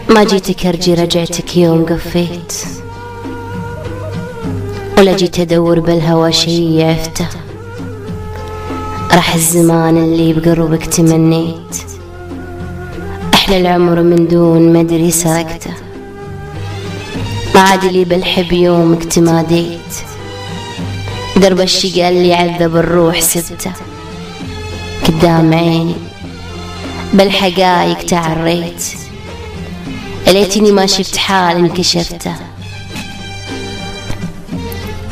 ما جيتك ارجي رجعتك يوم قفيت، ولا جيت ادور بالهوى شي عفته. راح الزمان اللي بقربك تمنيت، احلى العمر من دون مدري سرقته. ما عاد لي بالحب يومك تماديت، درب الشقا اللي عذب الروح سبته. قدام عيني بالحقايق تعريت، ليتني ما شفت حال انكشفته.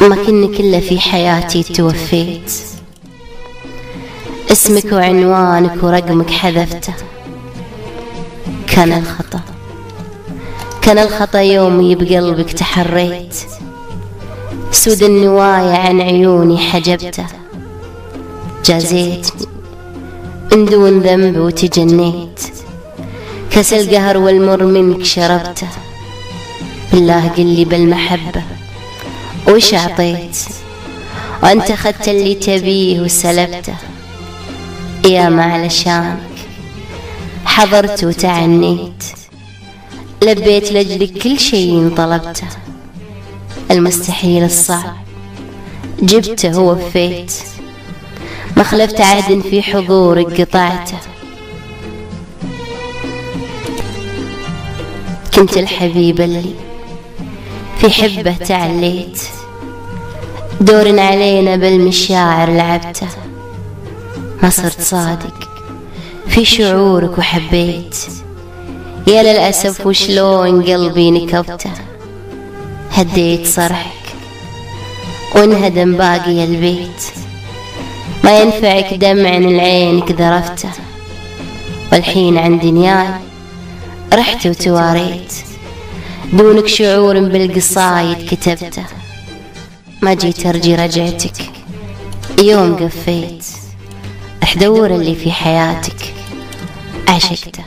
ما كنك إلا في حياتي توفيت، اسمك وعنوانك ورقمك حذفته. كان الخطأ يومي بقلبك تحريت، سود النوايا عن عيوني حجبته. جازيتني من دون ذنب وتجنيت، كاس القهر والمر منك شربته. بالله قلي بالمحبة وش عطيت، وانت اخذت اللي تبيه وسلبته. يا ما علشانك حضرت وتعنيت، لبيت لجلك كل شيء طلبته. المستحيل الصعب جبته ووفيت، ما خلفت عهد في حضورك قطعته. كنت الحبيب اللي في حبه تعليت، دور علينا بالمشاعر لعبته. ما صرت صادق في شعورك وحبيت، يا للأسف وشلون قلبي نكبته. هديت صرحك وانهدم باقي البيت، ما ينفعك دمع لعينك ذرفته. والحين عن دنياي رحت وتواريت، دونك شعور بالقصايد كتبته. ما جيت ارجي رجعتك يوم قفيت، رح دور اللي في حياتك عشقته.